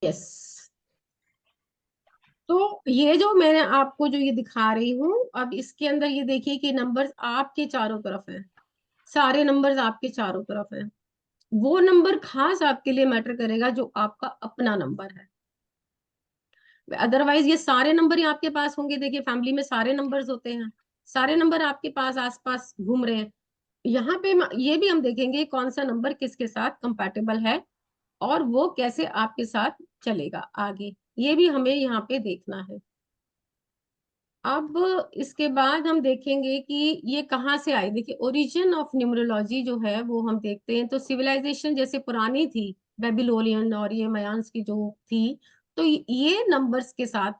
Yes. तो ये जो मैंने आपको जो ये दिखा रही हूँ, अब इसके अंदर ये देखिए कि नंबर्स आपके चारों तरफ हैं, सारे नंबर्स आपके चारों तरफ हैं। वो नंबर खास आपके लिए मैटर करेगा जो आपका अपना नंबर है। अदरवाइज ये सारे नंबर ही आपके पास होंगे। देखिए फैमिली में सारे नंबर्स होते हैं, सारे नंबर आपके पास आसपास घूम रहे हैं। यहाँ पे ये भी हम देखेंगे कौन सा नंबर किसके साथ कंपैटिबल है और वो कैसे आपके साथ चलेगा आगे, ये भी हमें यहाँ पे देखना है। अब इसके बाद हम देखेंगे कि ये कहाँ से आई। देखिए ओरिजिन ऑफ न्यूमरोलॉजी जो है वो हम देखते हैं, तो सिविलाइजेशन जैसे पुरानी थी, बेबीलोनियन और ये मायान्स की जो थी, तो ये नंबर्स के साथ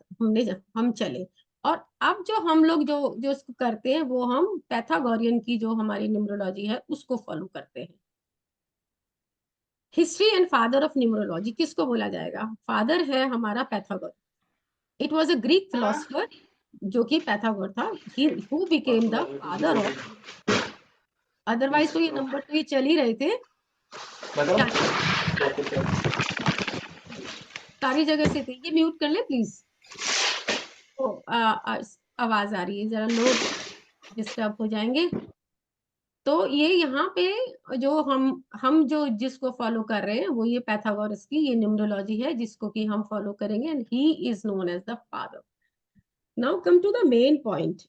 हम चले। और अब जो हम लोग जो जो इसको करते हैं वो हम पैथागोरियन की जो हमारी न्यूमरोलॉजी है उसको फॉलो करते हैं। History and father of numerology किसको बोला जाएगा? फादर है हमारा Pythagoras. It was a Greek philosopher जो कि पैथागोरस था, he who became the father of. Otherwise तो ये नंबर तो ये चल ही रहे थे, क्या सारी जगह से थे। ये म्यूट कर ले प्लीज। तो आवाज आ रही है, जरा लोग डिस्टर्ब हो जाएंगे। तो ये यहाँ पे जो हम जो जिसको फॉलो कर रहे हैं वो ये पैथागोरस की ये न्यूमरोलॉजी है जिसको कि हम फॉलो करेंगे, and he is known as the father. Now come to the main point.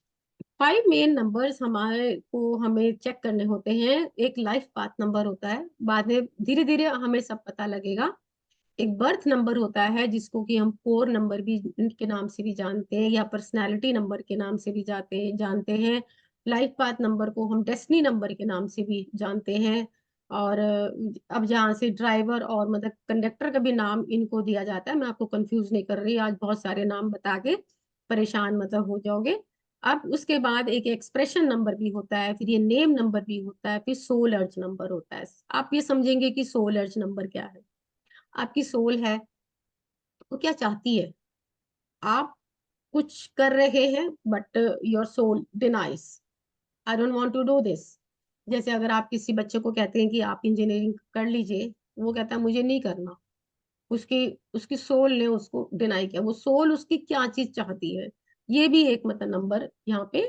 5 main numbers हमारे को हमें चेक करने होते हैं। एक लाइफ पाथ नंबर होता है, बाद में धीरे धीरे हमें सब पता लगेगा। एक बर्थ नंबर होता है जिसको कि हम कोर नंबर भी के नाम से भी जानते हैं या पर्सनालिटी नंबर के नाम से भी जानते हैं। लाइफ पाथ नंबर को हम डेस्टिनी नंबर के नाम से भी जानते हैं। और अब जहाँ से ड्राइवर और मतलब कंडक्टर का भी नाम इनको दिया जाता है, मैं आपको कंफ्यूज नहीं कर रही आज बहुत सारे नाम बता के परेशान मतलब हो जाओगे। अब उसके बाद एक एक्सप्रेशन नंबर भी होता है, फिर ये नेम नंबर भी होता है, फिर सोल अर्ज नंबर होता है। आप ये समझेंगे कि सोल अर्ज नंबर क्या है। आपकी सोल है वो क्या चाहती है? आप कुछ कर रहे हैं but your soul denies, I don't want to do this. जैसे अगर आप किसी बच्चे को कहते हैं कि आप इंजीनियरिंग कर लीजिए, वो कहता है मुझे नहीं करना। उसकी उसकी सोल ने उसको डिनाई किया। वो सोल उसकी क्या चीज चाहती है, ये भी एक मतलब नंबर यहाँ पे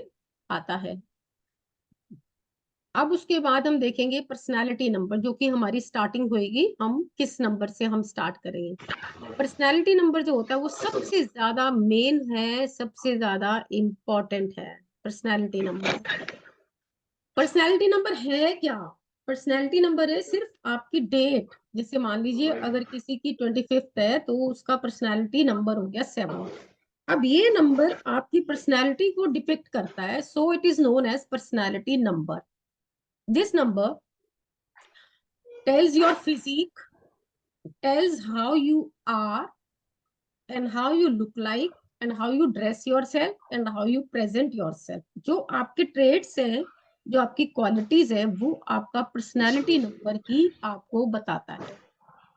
आता है। अब उसके बाद हम देखेंगे पर्सनालिटी नंबर, जो कि हमारी स्टार्टिंग होएगी, हम किस नंबर से हम स्टार्ट करेंगे। पर्सनालिटी नंबर जो होता है वो सबसे ज्यादा मेन है, सबसे ज्यादा इम्पोर्टेंट है पर्सनालिटी नंबर। पर्सनालिटी नंबर है क्या? पर्सनालिटी नंबर है सिर्फ आपकी डेट। जैसे मान लीजिए अगर किसी की 25th है तो उसका पर्सनालिटी नंबर हो गया 7। अब ये नंबर आपकी पर्सनालिटी को डिपिक्ट करता है, so it is known as personality number. This number tells your physique, tells how you are and how you look like and how you dress yourself and how you present yourself। जो आपके trades हैं, जो आपकी qualities है, वो आपका personality number ही आपको बताता है।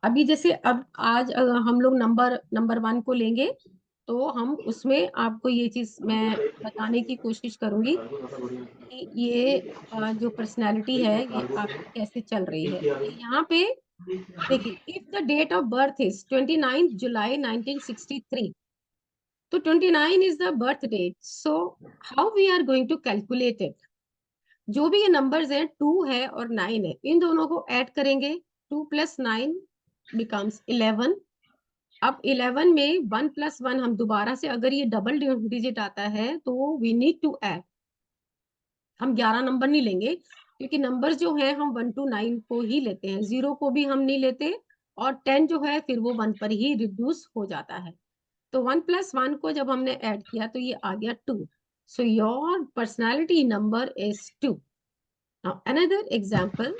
अभी जैसे अब आज हम लोग नंबर नंबर 1 को लेंगे, तो हम उसमें आपको ये चीज मैं बताने की कोशिश करूंगी कि ये जो पर्सनालिटी है ये आपकी कैसे चल रही है। यहाँ पे देखिए, if the date of birth is 29 July 1963, तो 29 is the birth date. So how we are going to calculate it? जो भी ये नंबर्स हैं, 2 है और 9 है, इन दोनों को ऐड करेंगे। 2 + 9 बिकम्स 11। अब 11 में 1 + 1 हम दोबारा से, अगर ये डबल डिजिट आता है तो वी नीड टू ऐड। हम 11 नंबर नहीं लेंगे क्योंकि नंबर्स जो है हम 1 to 9 को ही लेते हैं, 0 को भी हम नहीं लेते। और 10 जो है फिर वो 1 पर ही रिड्यूस हो जाता है। तो 1 + 1 को जब हमने ऐड किया तो ये आ गया 2। So your personality number is 2। Now another example,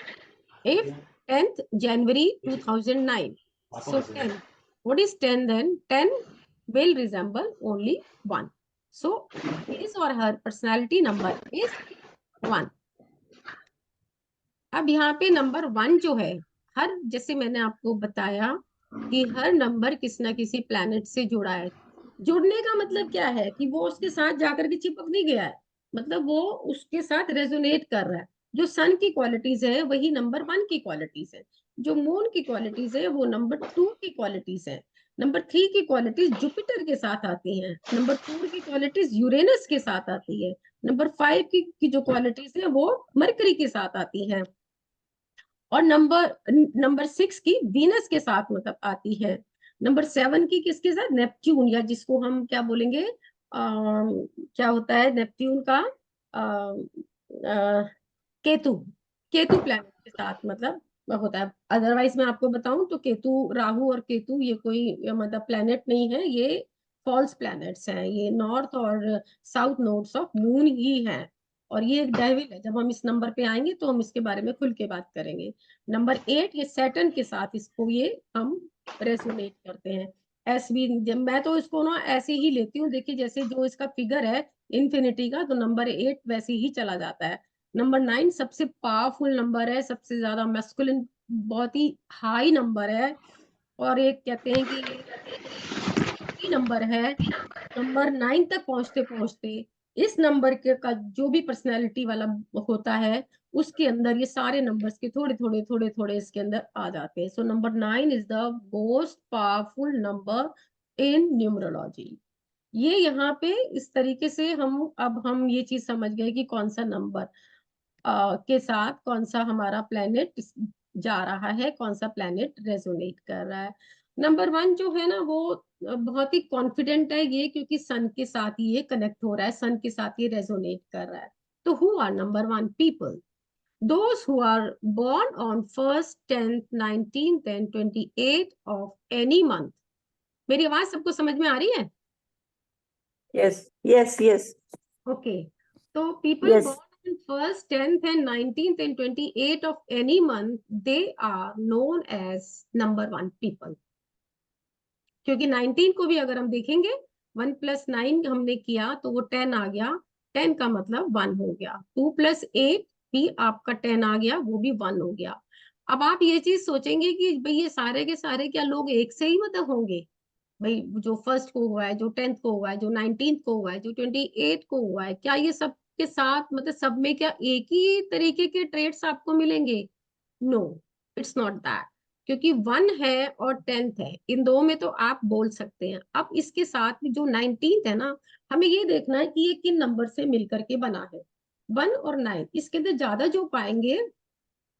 if 10th January 2009, so 10, what is 10 then? 10 will resemble only 1, so his or her personality number is 1। अब यहाँ पे नंबर 1 जो है, हर जैसे मैंने आपको बताया कि हर नंबर किसी ना किसी प्लैनेट से जुड़ा है। जुड़ने का मतलब क्या है कि वो उसके साथ जाकर के चिपक नहीं गया है, मतलब वो उसके साथ रेजोनेट कर रहा है। जो सन की क्वालिटीज है वही नंबर 1 की क्वालिटीज है, जो मून की क्वालिटीज है वो नंबर 2 की क्वालिटीज है। नंबर 3 की क्वालिटीज जुपिटर के साथ आती हैं। नंबर 4 की क्वालिटीज यूरेनस के साथ आती है। नंबर 5 की जो क्वालिटीज है वो मरकरी के साथ आती हैं। और नंबर 6 की वीनस के साथ मतलब आती है। नंबर 7 की किसके साथ? नेपच्यून, या जिसको हम क्या बोलेंगे, क्या होता है नेपच्यून का, केतु। केतु प्लैनेट के साथ मतलब होता है। अदरवाइज मैं आपको बताऊं तो केतु, राहु और केतु ये कोई मतलब प्लैनेट नहीं है, ये फॉल्स प्लैनेट्स हैं। ये नॉर्थ और साउथ नोड्स ऑफ मून ही हैं। और ये एक डेविल है। जब हम इस नंबर पे आएंगे तो हम इसके बारे में खुल के बात करेंगे। नंबर 8 ये सैटर्न के साथ इसको ये हम रेसोनेट करते हैं। एस भी, जब मैं तो इसको ना ऐसे ही लेती हूँ, देखिए जैसे जो इसका फिगर है इन्फिनिटी का, तो नंबर 8 वैसे ही चला जाता है। नंबर 9 सबसे पावरफुल नंबर है, सबसे ज्यादा मैस्कुलिन, बहुत ही हाई नंबर है। और एक कहते हैं कि ये नंबर है। नंबर 9 तक पहुंचते पहुंचते इस नंबर के का जो भी पर्सनैलिटी वाला होता है उसके अंदर ये सारे नंबर्स के थोड़े थोड़े थोड़े थोड़े इसके अंदर आ जाते हैं। So number 9 is the most powerful number in numerology. ये यहाँ पे इस तरीके से हम ये चीज समझ गए कि कौन सा नंबर के साथ कौन सा हमारा प्लेनेट जा रहा है, कौन सा प्लेनेट रेजोनेट कर रहा है। नंबर 1 जो है ना वो बहुत ही कॉन्फिडेंट है ये, क्योंकि सन के साथ ये कनेक्ट हो रहा है, सन के साथ ये रेजोनेट कर रहा है। तो who are number 1 people? Those who are born on 1st 10th 19th and 28th of any month। मेरी आवाज सबको समझ में आ रही है? Yes, yes, yes. Okay. So people Yes. born on 1st, 10th and 19th and 28th of any month, they are known as number 1 people। क्योंकि 19 को भी अगर हम देखेंगे 1 + 9 हमने किया तो वो 10 आ गया। 10 का मतलब 1 हो गया। 2 + 8 भी आपका 10 आ गया, वो भी 1 हो गया। अब आप ये चीज सोचेंगे कि भाई ये सारे के सारे क्या लोग एक से ही मतलब होंगे? भाई जो 1st को हुआ है, जो 10th को हुआ है, जो 19th को हुआ है, जो 28 को हुआ है, क्या ये सब के साथ मतलब सब में क्या एक ही तरीके के ट्रेड्स आपको मिलेंगे? No, it's not that. क्योंकि 1 है और 10th है, इन दो में तो आप बोल सकते हैं। अब इसके साथ जो 19th है ना, हमें ये देखना है कि ये किन नंबर से मिलकर के बना है। 1 और 9 इसके अंदर ज्यादा जो पाएंगे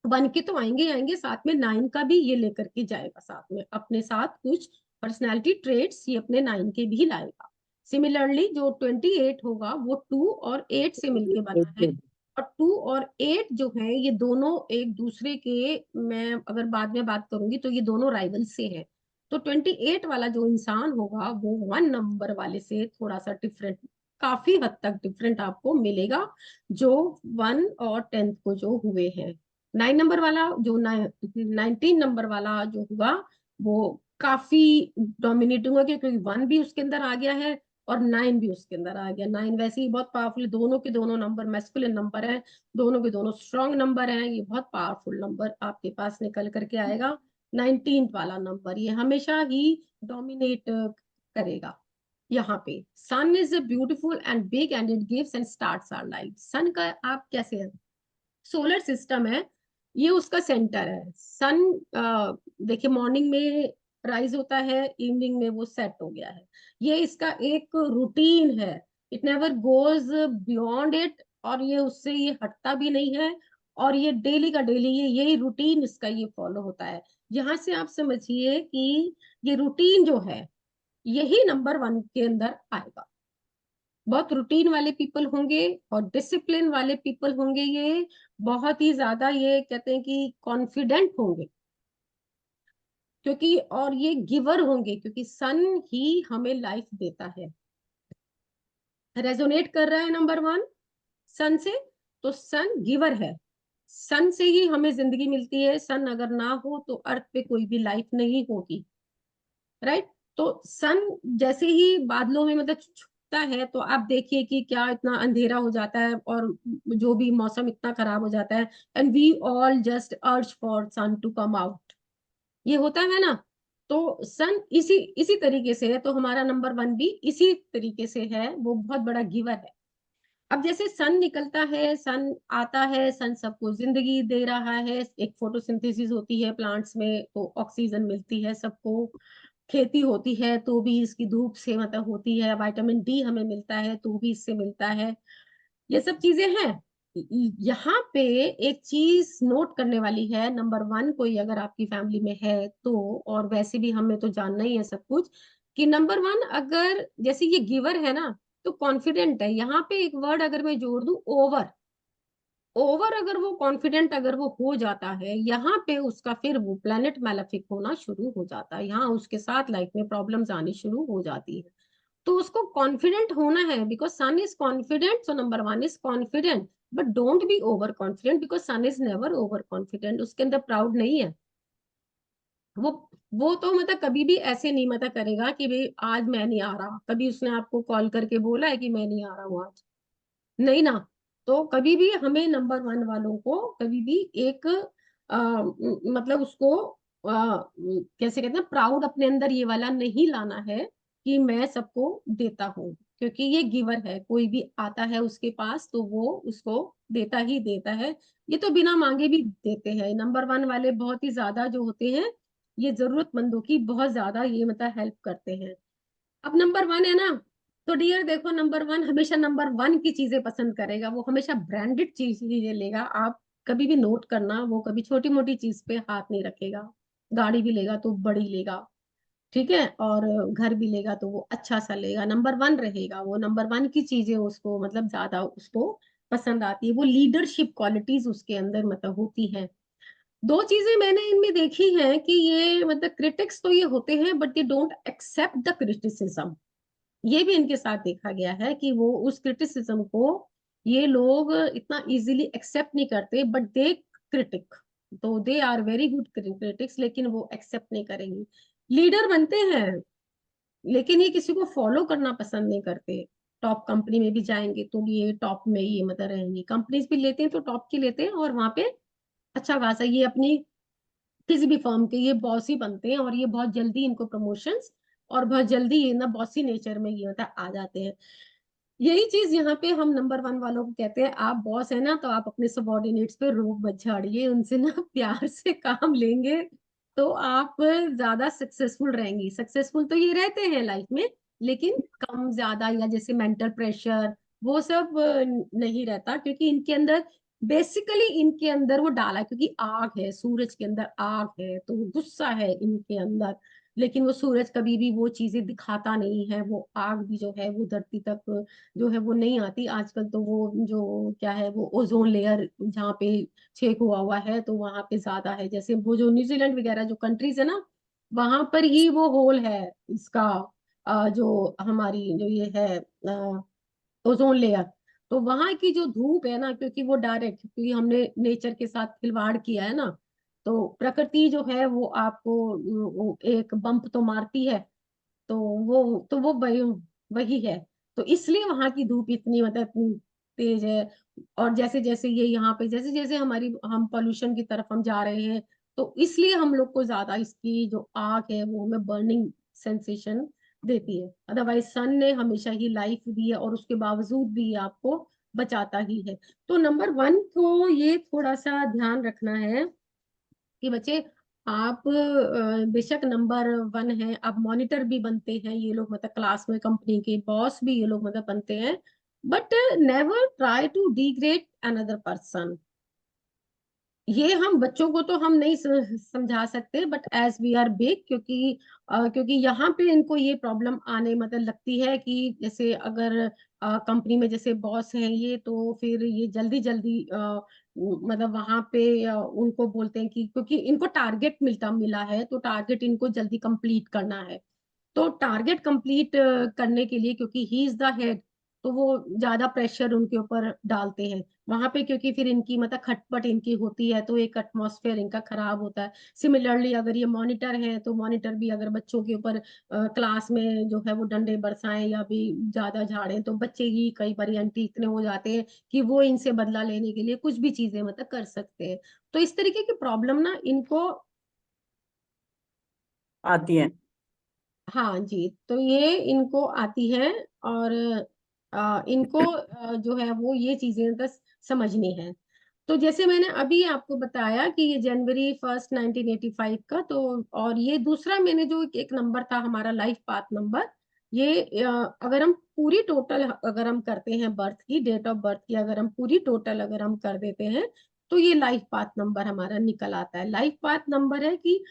1 के तो आएंगे आएंगे, साथ में 9 का भी ये लेकर के जाएगा, साथ में अपने साथ कुछ पर्सनैलिटी ट्रेड्स ये अपने 9 के भी लाएगा। सिमिलरली जो 28 होगा वो 2 और 8 से मिलके बना है। और 2 और 8 जो है ये दोनों एक दूसरे के, मैं अगर बाद में बात करूंगी तो ये दोनों राइवल से हैं। तो 28 वाला जो इंसान होगा वो 1 नंबर वाले से थोड़ा सा डिफरेंट, काफी हद तक डिफरेंट आपको मिलेगा, जो 1 और 10th को जो हुए हैं। 9 नंबर वाला जो 19 नंबर वाला जो हुआ वो काफी डोमिनेटिंग हो गया, क्योंकि 1 भी उसके अंदर आ गया है और 9 भी उसके अंदर आ गया। 9 वैसे ही बहुत पावरफुल, दोनों के दोनों नंबर मैस्कुलिन नंबर है, दोनों के दोनों स्ट्रॉन्ग नंबर हैं। ये बहुत पावरफुल नंबर आपके पास निकल करके आएगा। 19 वाला नंबर ये हमेशा ही डोमिनेट करेगा। यहाँ पे sun is a beautiful and big and it gives and starts our life. Sun का आप कैसे, सोलर सिस्टम है, ये उसका सेंटर है। सन देखिए मॉर्निंग में राइज होता है, इवनिंग में वो सेट हो गया है। ये इसका एक रूटीन है, it never goes beyond it, और ये उससे ये हटता भी नहीं है। और ये डेली का डेली ये यही रूटीन इसका ये फॉलो होता है। यहाँ से आप समझिए कि ये रूटीन जो है यही नंबर 1 के अंदर आएगा। बहुत रूटीन वाले पीपल होंगे और डिसिप्लिन वाले पीपल होंगे, ये बहुत ही ज्यादा ये कहते हैं कि कॉन्फिडेंट होंगे, क्योंकि और ये गिवर होंगे, क्योंकि सन ही हमें लाइफ देता है। रेजोनेट कर रहा है नंबर 1 सन से, तो सन गिवर है। सन से ही हमें जिंदगी मिलती है, सन अगर ना हो तो अर्थ पे कोई भी लाइफ नहीं होगी, राइट। तो सन जैसे ही बादलों में मतलब छुपता है तो आप देखिए कि क्या इतना अंधेरा हो जाता है और जो भी मौसम इतना खराब हो जाता है, and we all just urge for sun to come out, ये होता है ना। तो सन इसी इसी तरीके से है, तो हमारा नंबर 1 भी इसी तरीके से है, वो बहुत बड़ा गिवर है। अब जैसे सन निकलता है, सन आता है, सन सबको जिंदगी दे रहा है, एक फोटोसिंथेसिस होती है प्लांट्स में तो ऑक्सीजन मिलती है सबको। खेती होती है तो भी इसकी धूप से मतलब होती है, विटामिन डी हमें मिलता है तो भी इससे मिलता है, ये सब चीजें हैं। यहाँ पे एक चीज नोट करने वाली है, नंबर वन कोई अगर आपकी फैमिली में है तो, और वैसे भी हमें तो जानना ही है सब कुछ, कि नंबर वन अगर जैसे ये गिवर है ना, तो कॉन्फिडेंट है, यहाँ पे एक वर्ड अगर मैं जोड़ दूं ओवर, ओवर अगर वो कॉन्फिडेंट अगर वो हो जाता है यहाँ पे, उसका फिर वो प्लेनेट मैलेफिक होना शुरू हो जाता है, यहाँ उसके साथ लाइफ में प्रॉब्लम्स आनी शुरू हो जाती है। तो उसको कॉन्फिडेंट होना है, because sun is confident, so number one is confident, but don't be over confident, because sun is never over confident, उसके अंदर प्राउड नहीं है। वो वो तो मतलब कभी भी ऐसे नहीं मतलब करेगा कि भाई आज मैं नहीं आ रहा, कभी उसने आपको कॉल करके बोला है कि मैं नहीं आ रहा हूँ आज, नहीं ना। तो कभी भी हमें नंबर वन वालों को कभी भी एक मतलब उसको कैसे कहते हैं, प्राउड अपने अंदर ये वाला नहीं लाना है कि मैं सबको देता हूँ, क्योंकि ये गिवर है, कोई भी आता है उसके पास तो वो उसको देता ही देता है, ये तो बिना मांगे भी देते हैं। नंबर वन वाले बहुत ही ज्यादा जो होते हैं, ये जरूरतमंदों की बहुत ज्यादा ये मतलब हेल्प करते हैं। अब नंबर वन है ना, तो डियर देखो नंबर वन हमेशा नंबर वन की चीजें पसंद करेगा, वो हमेशा ब्रांडेड चीजें लेगा। आप कभी भी नोट करना, वो कभी छोटी मोटी चीज पे हाथ नहीं रखेगा, गाड़ी भी लेगा तो बड़ी लेगा, ठीक है, और घर भी लेगा तो वो अच्छा सा लेगा, नंबर वन रहेगा वो, नंबर वन की चीजें उसको मतलब ज्यादा उसको पसंद आती है, वो लीडरशिप क्वालिटीज उसके अंदर मतलब होती है। दो चीजें मैंने इनमें देखी हैं कि ये मतलब क्रिटिक्स तो ये होते हैं but they don't accept the criticism, ये भी इनके साथ देखा गया है कि वो उस क्रिटिसिज्म को ये लोग इतना इजीली एक्सेप्ट नहीं करते, बट दे क्रिटिक, तो they are very good critics, लेकिन वो एक्सेप्ट नहीं करेंगे। लीडर बनते हैं लेकिन ये किसी को फॉलो करना पसंद नहीं करते। टॉप कंपनी में भी जाएंगे तो ये टॉप में ही मतलब रहेंगे, कंपनीज भी लेते हैं तो टॉप की लेते हैं, और वहां पे अच्छा खासा ये अपनी किसी भी फर्म के ये बॉस ही बनते हैं, और ये बहुत जल्दी इनको प्रमोशंस और बहुत जल्दी ये ना बॉसी नेचर में ये मतलब आ जाते हैं। यही चीज यहाँ पे हम नंबर वन वालों को कहते हैं, आप बॉस है ना तो आप अपने सबॉर्डिनेट्स पे रोब मत झाड़िए, उनसे ना प्यार से काम लेंगे तो आप ज्यादा सक्सेसफुल रहेंगी। सक्सेसफुल तो ये रहते हैं लाइफ में, लेकिन कम ज्यादा या जैसे मेंटल प्रेशर वो सब नहीं रहता, क्योंकि इनके अंदर बेसिकली इनके अंदर वो डाला है, क्योंकि आग है, सूरज के अंदर आग है तो गुस्सा है इनके अंदर, लेकिन वो सूरज कभी भी वो चीजें दिखाता नहीं है, वो आग भी जो है वो धरती तक जो है वो नहीं आती आजकल। तो वो जो क्या है वो ओजोन लेयर जहाँ पे छेक हुआ हुआ है तो वहां पे ज्यादा है, जैसे वो जो न्यूजीलैंड वगैरह जो कंट्रीज है ना, वहां पर ही वो होल है इसका, जो हमारी जो ये है ओजोन लेयर। तो वहां की जो धूप है ना, क्योंकि वो डायरेक्ट, क्योंकि हमने नेचर के साथ खिलवाड़ किया है ना, तो प्रकृति जो है वो आपको वो एक बम्प तो मारती है, तो वो वही है। तो इसलिए वहां की धूप इतनी मतलब इतनी तेज है। और जैसे जैसे ये यहाँ पे जैसे जैसे हमारी हम पॉल्यूशन की तरफ हम जा रहे हैं, तो इसलिए हम लोग को ज्यादा इसकी जो आग है वो हमें बर्निंग सेंसेशन देती है। अदरवाइज सन ने हमेशा ही लाइफ दी है और उसके बावजूद भी ये आपको बचाता ही है। तो नंबर वन को ये थोड़ा सा ध्यान रखना है कि बच्चे आप बेशक नंबर वन है, आप मॉनिटर भी बनते हैं ये लोग मतलब क्लास में, कंपनी के बॉस भी ये लोग मतलब बनते हैं, but never try to degrade another person. ये हम बच्चों को तो हम नहीं समझा सकते, but as we are big, क्योंकि यहाँ पे इनको ये प्रॉब्लम आने मतलब लगती है कि जैसे अगर कंपनी में जैसे बॉस हैं ये, तो फिर ये जल्दी जल्दी मतलब वहां पे उनको बोलते हैं कि क्योंकि इनको टारगेट मिला है तो टारगेट इनको जल्दी कंप्लीट करना है। तो टारगेट कंप्लीट करने के लिए, क्योंकि ही इज द हेड, तो वो ज्यादा प्रेशर उनके ऊपर डालते हैं वहां पे, क्योंकि फिर इनकी मतलब खटपट इनकी होती है तो एक एटमॉस्फेयर इनका खराब होता है। सिमिलरली अगर ये मॉनिटर है तो मॉनिटर भी अगर बच्चों के ऊपर क्लास में जो है वो डंडे बरसाएं या भी ज्यादा झाड़ें, तो बच्चे ही कई बार एंटी इतने हो जाते हैं कि वो इनसे बदला लेने के लिए कुछ भी चीजें मतलब कर सकते हैं। तो इस तरीके की प्रॉब्लम ना इनको आती है। हाँ जी, तो ये इनको आती है, और इनको जो है वो ये चीजें बस समझनी है। तो जैसे मैंने अभी आपको बताया कि ये जनवरी 1 1985 का, तो और ये दूसरा मैंने जो एक नंबर था हमारा लाइफ पाथ नंबर, ये अगर हम पूरी टोटल अगर हम करते हैं बर्थ की, डेट ऑफ बर्थ की अगर हम पूरी टोटल अगर हम कर देते हैं, तो ये लाइफ पाथ नंबर हमारा निकल आता है। लाइफ पाथ नंबर है कि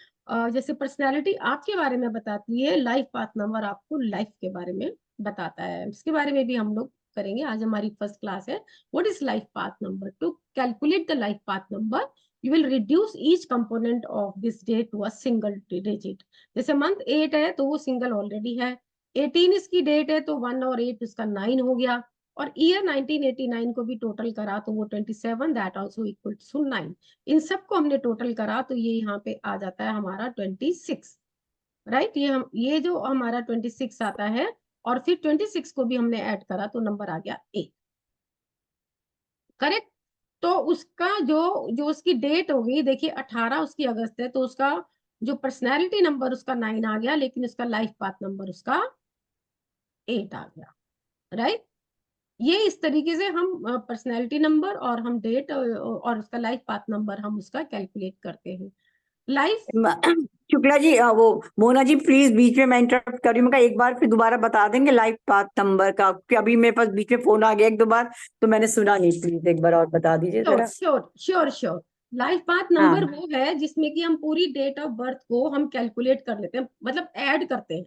जैसे पर्सनैलिटी आपके बारे में बताती है, लाइफ पाथ नंबर आपको लाइफ के बारे में बताता है। इसके बारे में भी हम लोग करेंगे, आज हमारी फर्स्ट क्लास है। What is life path number? To calculate the life path number, you will reduce each component of this day to a single digit. जैसे मंथ 8 है तो वो सिंगल ऑलरेडी है, 18 इसकी डेट है तो 1 और 8 उसका 9 हो गया, और ईयर 1989 को भी टोटल करा तो वो 27, दैट आल्सो इक्वल टू 9। इन सबको हमने टोटल करा तो ये यहाँ पे आ जाता है हमारा 26, राइट। ये जो हमारा 26 आता है, और फिर 26 को भी हमने ऐड करा तो नंबर आ गया 8, करेक्ट। तो उसका जो जो उसकी डेट हो गई, देखिए 18 उसकी अगस्त है, तो उसका जो पर्सनैलिटी नंबर उसका 9 आ गया, लेकिन उसका लाइफ पाथ नंबर उसका 8 आ गया, राइट। ये इस तरीके से हम पर्सनैलिटी नंबर और हम डेट और उसका लाइफ पाथ नंबर हम उसका कैलकुलेट करते हैं। लाइफ शुक्ला जी, वो मोना जी प्लीज, बीच में मैं इंटरप्ट कर रही हूँ, एक बार फिर दोबारा बता देंगे लाइफ पाथ नंबर का, क्योंकि अभी मेरे पास बीच में फोन आ गया एक दो बार तो मैंने सुना नहीं, प्लीज एक बार और बता दीजिए श्योर जरा। Sure sure sure. Life path number हाँ, वो है जिसमें कि हम पूरी डेट ऑफ बर्थ को हम कैलकुलेट कर लेते हैं, मतलब ऐड करते हैं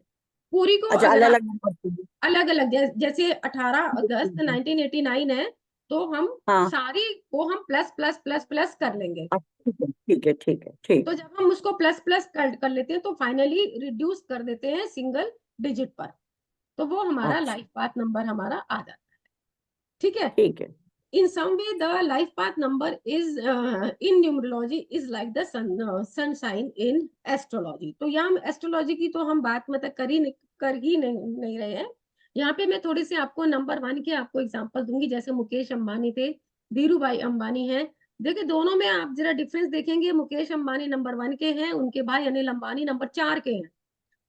पूरी को। अच्छा, अगर अलग आप अलग नंबर। अलग अलग जैसे 18 अगस्त 1989 है, तो हम हाँ, सारी को हम प्लस प्लस प्लस प्लस कर लेंगे। अच्छा, ठीक है ठीक है ठीक तो है। जब हम उसको प्लस प्लस कर लेते हैं तो फाइनली रिड्यूस कर देते हैं सिंगल डिजिट पर, तो वो हमारा अच्छा, लाइफ पाथ नंबर हमारा आ जाता है, ठीक है। ठीक है। In some way, the life path number is in numerology is like the sun sign in astrology. तो यहाँ एस्ट्रोलॉजी की तो हम बात मतलब कर ही नहीं रहे हैं। यहाँ पे मैं थोड़ी सी आपको नंबर 1 के आपको एग्जांपल दूंगी, जैसे मुकेश अंबानी थे, धीरू भाई अंबानी हैं। देखिए दोनों में आप जरा डिफरेंस देखेंगे, मुकेश अंबानी नंबर 1 के हैं, उनके भाई अनिल अंबानी नंबर 4 के हैं।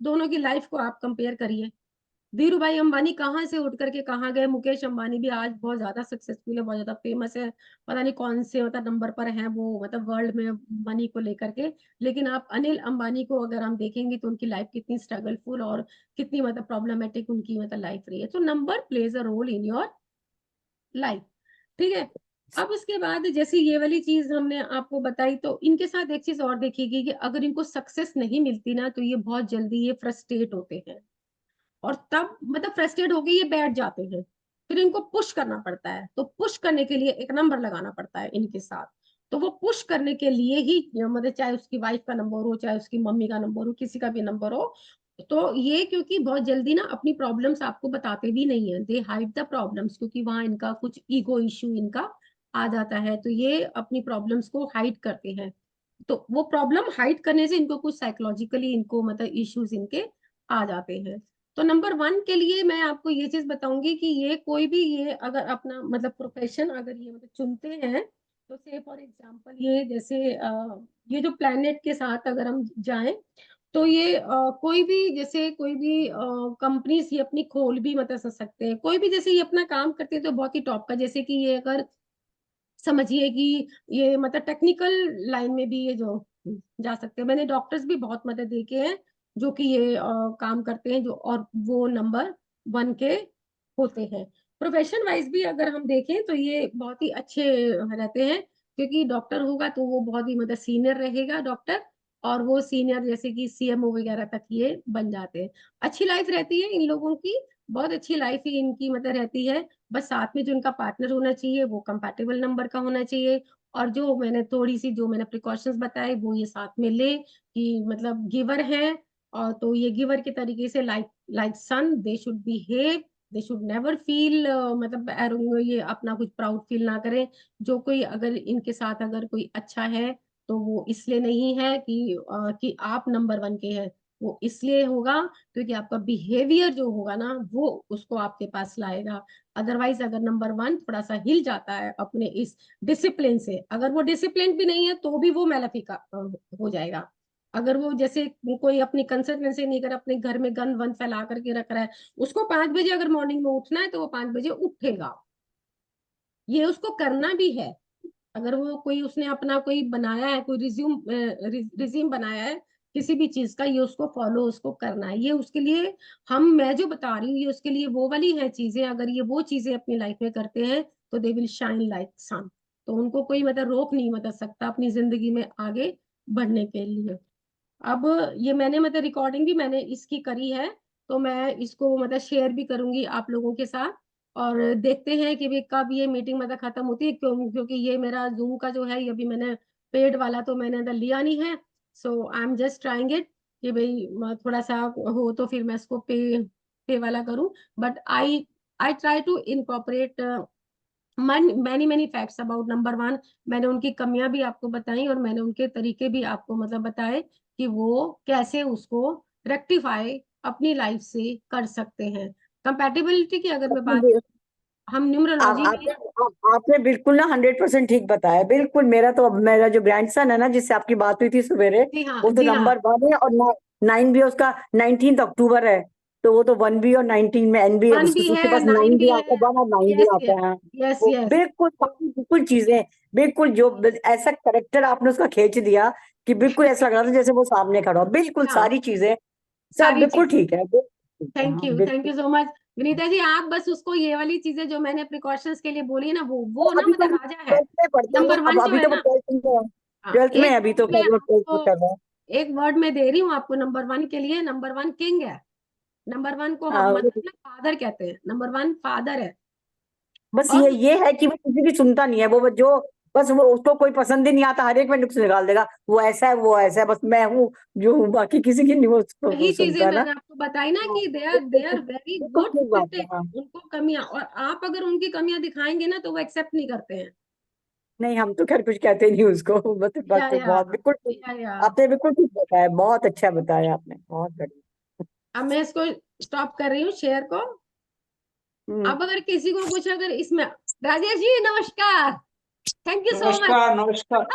दोनों की लाइफ को आप कंपेयर करिए, धीरू भाई अंबानी कहाँ से उठ करके कहाँ गए, मुकेश अंबानी भी आज बहुत ज्यादा सक्सेसफुल है, बहुत ज्यादा फेमस है, पता नहीं कौन से मतलब नंबर पर है वो, मतलब वर्ल्ड में मनी को लेकर के। लेकिन आप अनिल अंबानी को अगर हम देखेंगे तो उनकी लाइफ कितनी स्ट्रगलफुल और कितनी मतलब प्रॉब्लमेटिक उनकी मतलब लाइफ रही है। तो number plays a role in your life, ठीक है। अब उसके बाद जैसे ये वाली चीज हमने आपको बताई, तो इनके साथ एक चीज और देखिएगी कि अगर इनको सक्सेस नहीं मिलती ना, तो ये बहुत जल्दी ये फ्रस्ट्रेट होते हैं, और तब मतलब फ्रस्ट्रेट होके ये बैठ जाते हैं। फिर इनको पुश करना पड़ता है, तो पुश करने के लिए एक नंबर लगाना पड़ता है इनके साथ। तो वो पुश करने के लिए ही मतलब चाहे उसकी वाइफ का नंबर हो, चाहे उसकी मम्मी का नंबर हो, किसी का भी नंबर हो, तो ये क्योंकि बहुत जल्दी ना अपनी प्रॉब्लम्स आपको बताते भी नहीं है, दे हाइड द प्रॉब्लम्स, क्योंकि वहां इनका कुछ ईगो इश्यू इनका आ जाता है, तो ये अपनी प्रॉब्लम्स को हाइड करते हैं। तो वो प्रॉब्लम हाइड करने से इनको कुछ साइकोलॉजिकली इनको मतलब इश्यूज इनके आ जाते हैं। तो नंबर 1 के लिए मैं आपको ये चीज बताऊंगी कि ये कोई भी ये अगर अपना मतलब प्रोफेशन अगर ये मतलब चुनते हैं, तो से फॉर एग्जांपल ये जैसे ये जो प्लेनेट के साथ अगर हम जाएं, तो ये कोई भी जैसे कोई भी कंपनीज ये अपनी खोल भी मतलब सकते हैं, कोई भी जैसे ये अपना काम करते हैं तो बहुत ही टॉप का, जैसे कि ये अगर समझिए कि ये मतलब टेक्निकल लाइन में भी ये जो जा सकते हैं। मैंने डॉक्टर्स भी बहुत मतलब देखे हैं जो कि ये काम करते हैं जो, और वो नंबर 1 के होते हैं। प्रोफेशन वाइज भी अगर हम देखें तो ये बहुत ही अच्छे रहते हैं, क्योंकि डॉक्टर होगा तो वो बहुत ही मतलब सीनियर रहेगा डॉक्टर, और वो सीनियर जैसे कि सीएमओ वगैरह तक ये बन जाते हैं। अच्छी लाइफ रहती है इन लोगों की, बहुत अच्छी लाइफ ही इनकी मतलब रहती है। बस साथ में जो उनका पार्टनर होना चाहिए वो कंपैटिबल नंबर का होना चाहिए, और जो मैंने थोड़ी सी जो मैंने प्रिकॉशंस बताए वो ये साथ में ले कि मतलब गिवर है, और तो ये गिवर के तरीके से like like son they should behave, they should never feel मतलब ये अपना कुछ प्राउड फील ना करें। जो कोई अगर इनके साथ अगर कोई अच्छा है तो वो इसलिए नहीं है कि आप नंबर 1 के हैं, वो इसलिए होगा क्योंकि आपका बिहेवियर जो होगा ना वो उसको आपके पास लाएगा। अदरवाइज अगर नंबर 1 थोड़ा सा हिल जाता है अपने इस डिसिप्लिन से, अगर वो डिसिप्लिन भी नहीं है तो भी वो मैलेफिका हो जाएगा। अगर वो जैसे कोई अपनी कंसिस्टेंसी नहीं कर, अपने घर में गन वन फैला करके रख रहा है, उसको 5 बजे अगर मॉर्निंग में उठना है तो वो 5 बजे उठेगा, ये उसको करना भी है। अगर वो कोई उसने अपना कोई बनाया है, कोई रिज्यूम बनाया है किसी भी चीज का, ये उसको फॉलो उसको करना है। ये उसके लिए मैं जो बता रही हूँ ये उसके लिए वो वाली है चीजें। अगर ये वो चीजें अपनी लाइफ में करते हैं तो दे विल शाइन लाइक सन। तो उनको कोई रोक नहीं सकता अपनी जिंदगी में आगे बढ़ने के लिए। अब ये मैंने रिकॉर्डिंग भी मैंने इसकी करी है, तो मैं इसको शेयर भी करूंगी आप लोगों के साथ। और देखते हैं कि भी कब ये मीटिंग खत्म होती है, क्योंकि ये मेरा जूम का जो है, ये भी मैंने पेड वाला तो मैंने अंदर लिया नहीं है। So I am just trying it कि भाई थोड़ा सा हो तो फिर मैं इसको पे वाला करूं। But I I try to incorporate many many facts about number one. मैंने उनकी कमियां भी आपको बताई और मैंने उनके तरीके भी आपको बताए कि वो कैसे उसको रेक्टिफाई अपनी लाइफ से कर सकते हैं। कंपैटिबिलिटी की अगर मैं बात, हम न्यूमरोलॉजी में, आपने बिल्कुल ना 100% ठीक बताया। बिल्कुल मेरा तो, अब मेरा जो ग्रैंडसन है ना, जिससे आपकी बात हुई थी सवेरे, जी हाँ वो तो जी हाँ, नंबर 1 है, और 9 भी उसका 19 अक्टूबर है। तो वो तो 1 भी और 19 में N भी, वन भी उसके है पास 9 नाइन भी भी है। आता है, 1 और 9 भी यस आता यस है। यस वो यस। बिल्कुल बिल्कुल चीजें, बिल्कुल जो ऐसा करेक्टर आपने उसका खींच दिया कि बिल्कुल ऐसा लग रहा था जैसे वो सामने खड़ा हो। बिल्कुल हाँ, सारी चीजें सब सारी बिल्कुल चीजें। ठीक है, बिल्कुल ठीक है, हाँ थैंक बिल्कुल। You so much Vinita ji. आप बस उसको ये वाली चीजें जो मैंने प्रिकॉशंस के लिए बोली ना, वो ना अभी तो राजा है। 12th में पढ़ता है, नंबर अब वन जो अभी है तो वो ना, 12th में है। हाँ 12th में एक है अभी तो, वर्ड में 12th में आपको, कर रहा है। एक वर्ड में दे रही हूँ आपको नंबर वन के लिए। नंबर वन किंग है। नंबर वन को हम हाँ, ना फादर कहते हैं। नंबर वन फादर है। बस और ये है कि वो किसी की सुनता नहीं है। वो जो, बस वो, उसको कोई पसंद ही नहीं आता, हर एक में नुक्स निकाल देगा। वो ऐसा है, वो ऐसा है, बस मैं हूँ जो हूँ, बाकी किसी की नहीं वो वही चीजें सुनता है ना। मैंने आपको बताई ना हाँ, कि बिल्कुल दे आर ठीक, वेरी बिल्कुल गुड ठीक बात है, क्रिटिक। हाँ। उनको कमियां, और आप अगर उनकी कमियां दिखाएंगे ना तो वो एक्सेप्ट नहीं करते हैं। नहीं, हम तो खैर कुछ कहते नहीं उसको। बस या बात या बहुत बिल्कुल ठीक। या आपने बिल्कुल ठीक बताया, बहुत अच्छा बताया आपने, बहुत बढ़िया। अब मैं इसको स्टॉप कर रही हूँ शेयर को। हम्म। अब अगर किसी को कुछ अगर इसमें, राजेश जी नमस्कार, थैंक यू सो मच। नमस्कार नमस्कार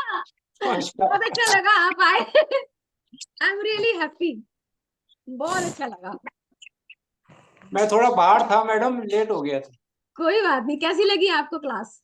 नमस्कार। बहुत अच्छा लगा आप आए। आई एम रियली हैप्पी, बहुत अच्छा लगा। मैं थोड़ा बाहर था मैडम, लेट हो गया था। कोई बात नहीं। कैसी लगी आपको क्लास?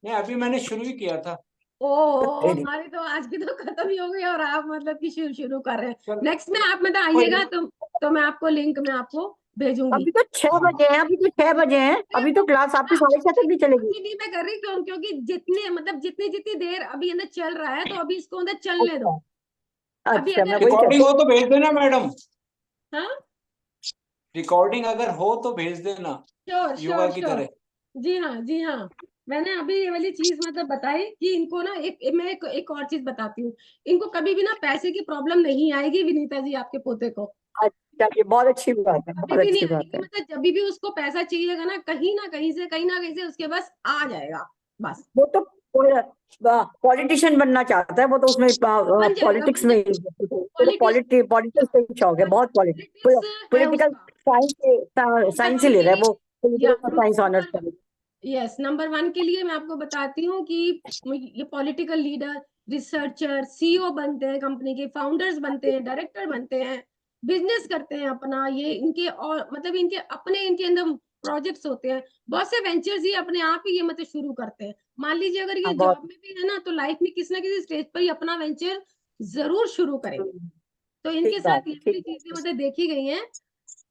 नहीं, अभी मैंने शुरू ही किया था। ओ, हमारी तो आज की तो खत्म ही हो गई और आप कि शुरू शुरू कर रहे हैं। चल, नेक्स्ट में आप कोई आइएगा तो मैं आपको लिंक में आपको भेजूंगी। अभी तो 6 बजे हैं, अभी तो 6 बजे हैं, अरे अभी वो तो क्लास आपकी हाँ, 6:30 तक अभी नहीं चलेगी। अभी नहीं मैं कर रही, क्योंकि जितने जितनी जितनी देर अभी अंदर चल रहा है तो अभी इसको अंदर चलने दो। अच्छा, अभी अच्छा, मैं अगर, वही रिकॉर्डिंग कहती हो तो भेज देना मैडम। हाँ, रिकॉर्डिंग अगर हो तो भेज देना, श्योर योगा श्योर की श्योर। तरह। जी हाँ जी हाँ। मैंने अभी ये वाली चीज बताई कि इनको ना मैं एक और चीज बताती हूँ। इनको कभी भी ना पैसे की प्रॉब्लम नहीं आएगी विनीता जी, आपके पोते को अच्छा, ये बहुत अच्छी बात है, कभी बहुत भी नहीं अच्छी बात आएगी। है। जब भी उसको पैसा चाहिएगा ना कहीं से उसके बस आ जाएगा। बस वो तो पॉलिटिशियन बनना चाहता है, वो तो उसमें बन जाएगा पॉलिटिक्स बन में जाएगा। पॉलिटिक्स से अच्छा हो गया, बहुत पॉलिटिक्स है पॉलिटिकल उसका। साइंस, नंबर साइंस ही वन ले के रहा है लिए, वो, या पॉलिटिकल साइंस ऑनर्स कर। यस नंबर वन के लिए मैं आपको बताती हूँ कि ये पॉलिटिकल लीडर, रिसर्चर, सीईओ बनते हैं, कंपनी के फाउंडर्स बनते हैं, डायरेक्टर बनते हैं, बिजनेस करते हैं अपना। ये इनके और इनके अपने इनके अंदर प्रोजेक्ट्स होते हैं। बहुत से वेंचर्स ये अपने आप ही ये शुरू करते हैं। मान लीजिए अगर ये हाँ, बहुत। जॉब में भी है ना तो लाइफ में किसी ना किसी स्टेज पर ही अपना वेंचर जरूर शुरू करेंगे। हम्म, तो इनके ठीक बात साथ है, ये वाली ठीक बात चीजें है। देखी गई हैं।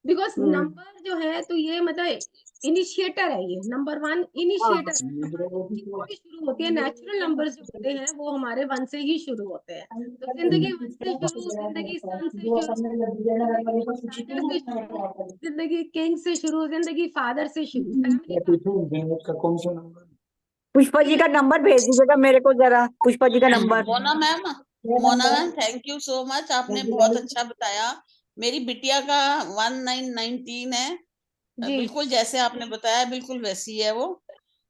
Because hmm. नंबर जो है तो ये इनिशिएटर है। ये नंबर वन हाँ, इनिशिएटर है। नंबर की कोई शुरू होती है, नेचुरल नंबर्स जो होते हैं वो हमारे वन से ही शुरू होते हैं। तो जिंदगी वन से शुरू, जिंदगी सन से शुरू, जिंदगी राजा से शुरू, जिंदगी किंग से शुरू, जिंदगी फादर से शुरू, फैमिली फादर। का कौन सा नंबर? पुष्पा जी का नंबर भेज दीजिएगा मेरे को जरा, पुष्पा जी का number. Mona ma'am, Mona ma'am thank you so much, आपने बहुत अच्छा बताया। मेरी बिटिया का 1919 है। जी, बिल्कुल जैसे आपने बताया बिल्कुल वैसी है वो।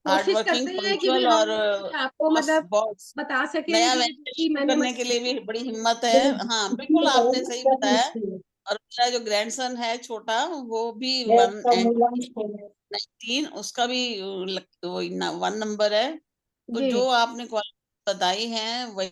हार्ड कोशिश वर्किंग, करते हैं कि भी पंक्चुअल, हम और भी आपको बस बॉस। बता सकें नया कि जो वेंचर भी शुरू मैंने करने के लिए भी बड़ी हिम्मत है। हाँ बिल्कुल आपने सही बताया। और मेरा जो ग्रैंडसन है छोटा, वो भी 119, उसका भी वो 1 नंबर है। तो जी जो आपने क्वालिटी बताई है वही